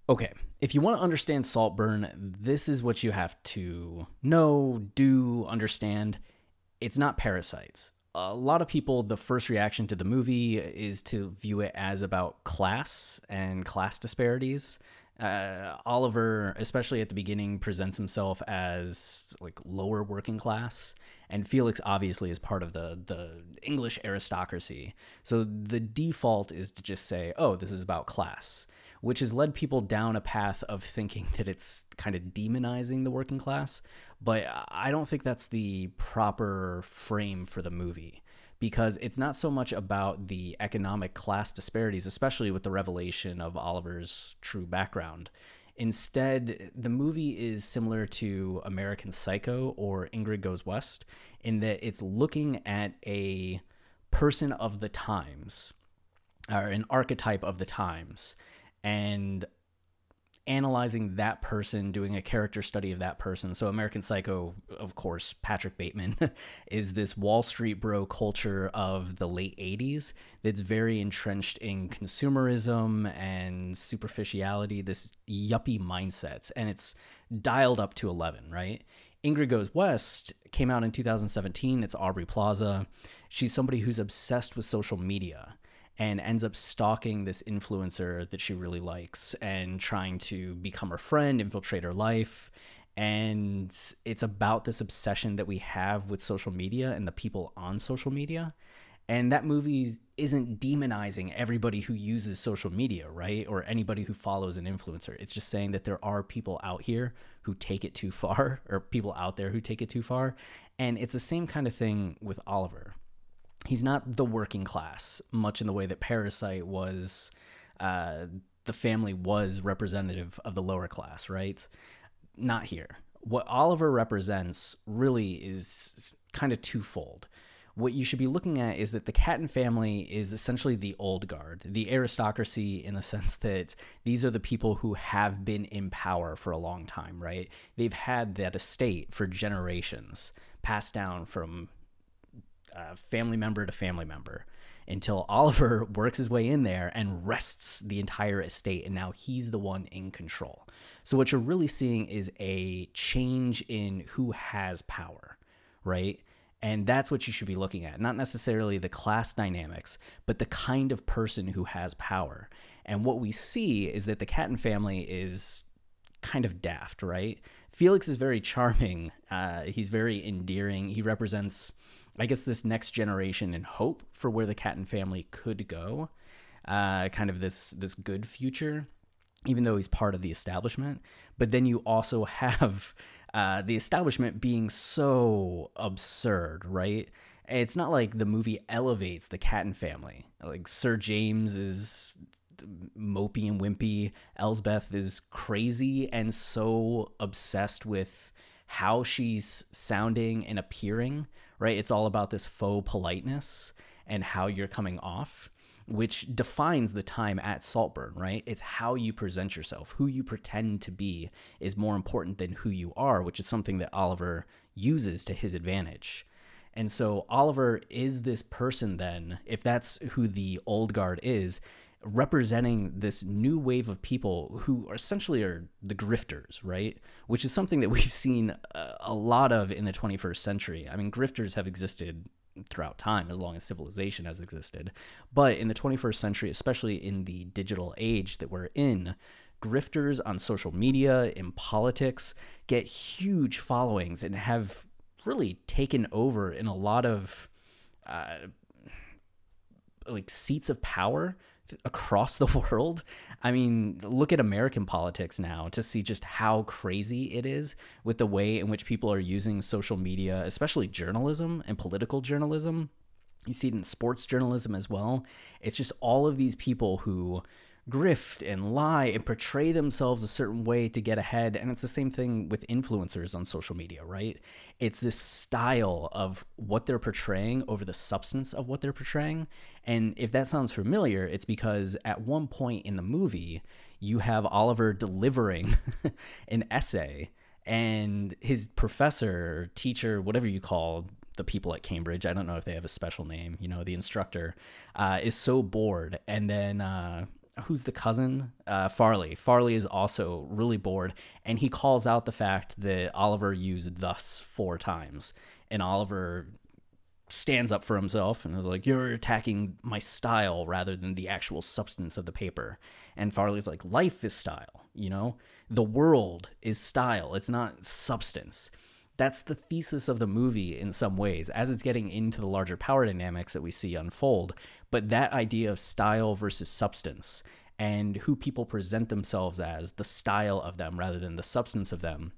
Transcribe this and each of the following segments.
Okay, if you want to understand Saltburn, this is what you have to know, do, understand. It's not parasites. A lot of people, the first reaction to the movie is to view it as about class and class disparities. Oliver, especially at the beginning, presents himself as like lower working class, and Felix obviously is part of the English aristocracy. So the default is to just say, "Oh, this is about class," which has led people down a path of thinking that it's kind of demonizing the working class. But I don't think that's the proper frame for the movie, because it's not so much about the economic class disparities, especially with the revelation of Oliver's true background. Instead, the movie is similar to American Psycho or Ingrid Goes West in that it's looking at a person of the times, or an archetype of the times, and analyzing that person, doing a character study of that person. So American Psycho, of course, Patrick Bateman is this Wall Street bro culture of the late 80s that's very entrenched in consumerism and superficiality, this yuppie mindsets, and it's dialed up to 11, right? Ingrid Goes West came out in 2017. It's Aubrey Plaza. She's somebody who's obsessed with social media and ends up stalking this influencer that she really likes and trying to become her friend, infiltrate her life. And it's about this obsession that we have with social media and the people on social media. And that movie isn't demonizing everybody who uses social media, right? Or anybody who follows an influencer. It's just saying that there are people out here who take it too far, or people out there who take it too far. And it's the same kind of thing with Oliver. He's not the working class, much in the way that Parasite was. The family was representative of the lower class, right? Not here. What Oliver represents really is kind of twofold. What you should be looking at is that the Catton family is essentially the old guard, the aristocracy, in the sense that these are the people who have been in power for a long time, right? They've had that estate for generations, passed down from family member to family member, until Oliver works his way in there and wrests the entire estate, and now he's the one in control. So what you're really seeing is a change in who has power, right? And that's what you should be looking at, not necessarily the class dynamics, but the kind of person who has power. And what we see is that the Catton family is kind of daft, right? Felix is very charming. He's very endearing. He represents, I guess, this next generation and hope for where the Catton family could go. Kind of this good future, even though he's part of the establishment. But then you also have the establishment being so absurd, right? It's not like the movie elevates the Catton family. Like Sir James is mopey and wimpy. Elsbeth is crazy and so obsessed with how she's sounding and appearing, right? It's all about this faux politeness and how you're coming off, which defines the time at Saltburn, right? It's how you present yourself. Who you pretend to be is more important than who you are, which is something that Oliver uses to his advantage. And so Oliver is this person then, if that's who the old guard is, representing this new wave of people who are essentially are the grifters, right? Which is something that we've seen a lot of in the 21st century. I mean, grifters have existed throughout time as long as civilization has existed. But in the 21st century, especially in the digital age that we're in, grifters on social media, in politics, get huge followings and have really taken over in a lot of like seats of power across the world. I mean, look at American politics now to see just how crazy it is with the way in which people are using social media, especially journalism and political journalism. You see it in sports journalism as well. It's just all of these people who grift and lie and portray themselves a certain way to get ahead. And it's the same thing with influencers on social media, right? It's this style of what they're portraying over the substance of what they're portraying. And if that sounds familiar, it's because at one point in the movie, you have Oliver delivering an essay, and his professor, teacher, whatever you call the people at Cambridge, I don't know if they have a special name, you know, the instructor, is so bored. And then who's the cousin? Farley. Farley is also really bored, and he calls out the fact that Oliver used thus 4 times. And Oliver stands up for himself and is like, you're attacking my style rather than the actual substance of the paper. And Farley's like, life is style, you know? The world is style. It's not substance. That's the thesis of the movie in some ways, as it's getting into the larger power dynamics that we see unfold. But that idea of style versus substance and who people present themselves as, the style of them rather than the substance of them,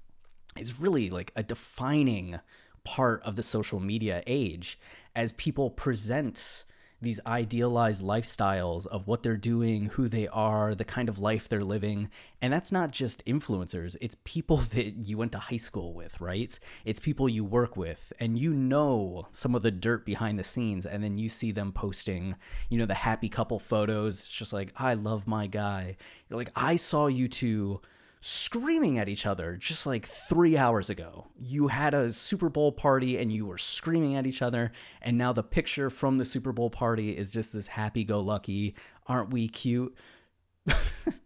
is really like a defining part of the social media age, as people present these idealized lifestyles of what they're doing, who they are, the kind of life they're living. And that's not just influencers. It's people that you went to high school with, right? It's people you work with, and you know some of the dirt behind the scenes, and then you see them posting, you know, the happy couple photos. It's just like, I love my guy. You're like, I saw you two screaming at each other just like 3 hours ago. You had a Super Bowl party and you were screaming at each other, and now the picture from the Super Bowl party is just this happy-go-lucky, aren't we cute?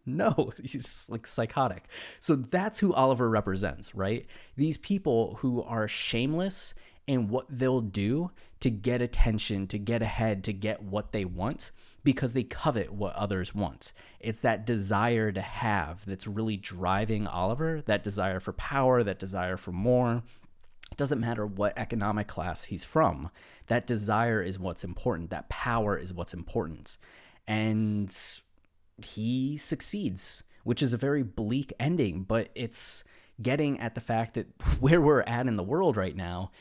No, he's like psychotic. So that's who Oliver represents, right? These people who are shameless in what they'll do to get attention, to get ahead, to get what they want, because they covet what others want. It's that desire to have that's really driving Oliver, that desire for power, that desire for more. It doesn't matter what economic class he's from. That desire is what's important. That power is what's important. And he succeeds, which is a very bleak ending, but it's getting at the fact that where we're at in the world right now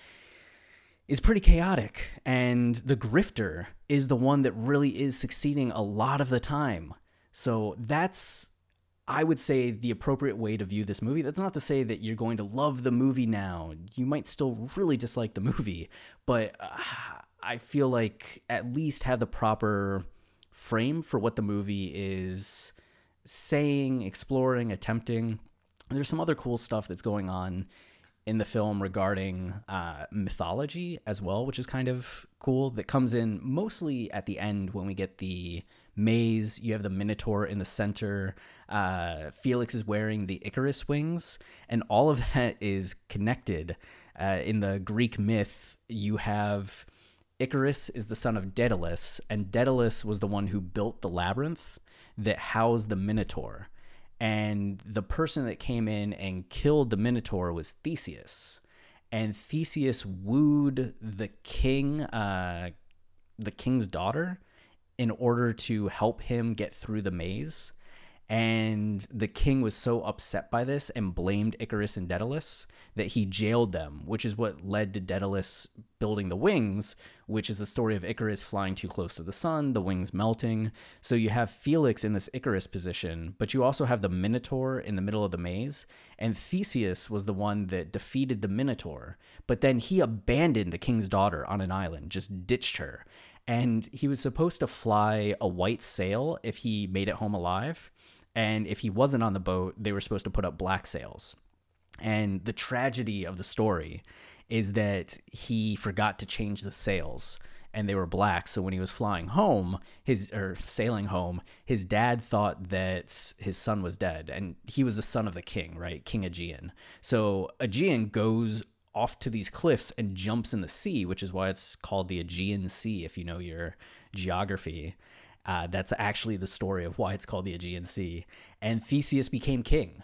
is pretty chaotic, and the grifter is the one that really is succeeding a lot of the time. So that's, I would say, the appropriate way to view this movie. That's not to say that you're going to love the movie now. You might still really dislike the movie, but I feel like at least have the proper frame for what the movie is saying, exploring, attempting. There's some other cool stuff that's going on in the film regarding mythology as well, which is kind of cool, that comes in mostly at the end when we get the maze. You have the Minotaur in the center. Felix is wearing the Icarus wings, and all of that is connected. In the Greek myth, you have Icarus is the son of Daedalus, and Daedalus was the one who built the labyrinth that housed the Minotaur. And the person that came in and killed the Minotaur was Theseus. And Theseus wooed the king, the king's daughter, in order to help him get through the maze. And the king was so upset by this and blamed Icarus and Daedalus that he jailed them, which is what led to Daedalus building the wings, which is the story of Icarus flying too close to the sun, the wings melting. So you have Felix in this Icarus position, but you also have the Minotaur in the middle of the maze. And Theseus was the one that defeated the Minotaur, but then he abandoned the king's daughter on an island, just ditched her. And he was supposed to fly a white sail if he made it home alive. And if he wasn't on the boat, they were supposed to put up black sails. And the tragedy of the story is that he forgot to change the sails, and they were black. So when he was flying home, sailing home, his dad thought that his son was dead, and he was the son of the king, right? King Aegean. So Aegean goes off to these cliffs and jumps in the sea, which is why it's called the Aegean Sea, if you know your geography. That's actually the story of why it's called the Aegean Sea. And Theseus became king.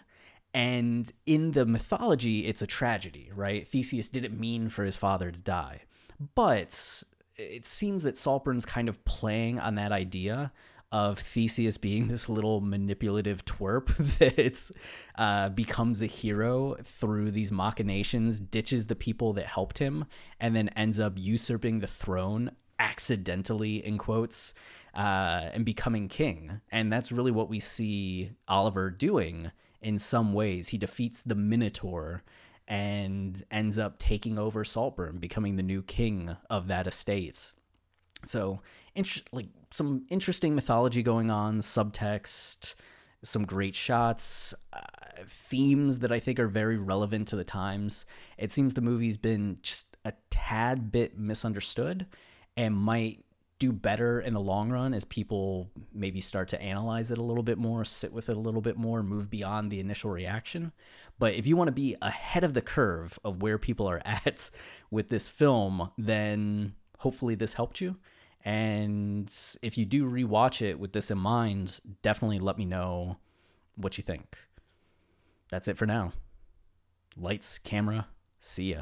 And in the mythology, it's a tragedy, right? Theseus didn't mean for his father to die. But it seems that Saltburn's kind of playing on that idea of Theseus being this little manipulative twerp that becomes a hero through these machinations, ditches the people that helped him, and then ends up usurping the throne accidentally, in quotes, and becoming king. And that's really what we see Oliver doing in some ways. He defeats the Minotaur and ends up taking over Saltburn, becoming the new king of that estate. So, some interesting mythology going on, subtext, some great shots, themes that I think are very relevant to the times. It seems the movie's been just a tad bit misunderstood and might do better in the long run as people maybe start to analyze it a little bit more, sit with it a little bit more, move beyond the initial reaction. But if you want to be ahead of the curve of where people are at with this film, then hopefully this helped you. And if you do rewatch it with this in mind, definitely let me know what you think. That's it for now. Lights, camera, see ya.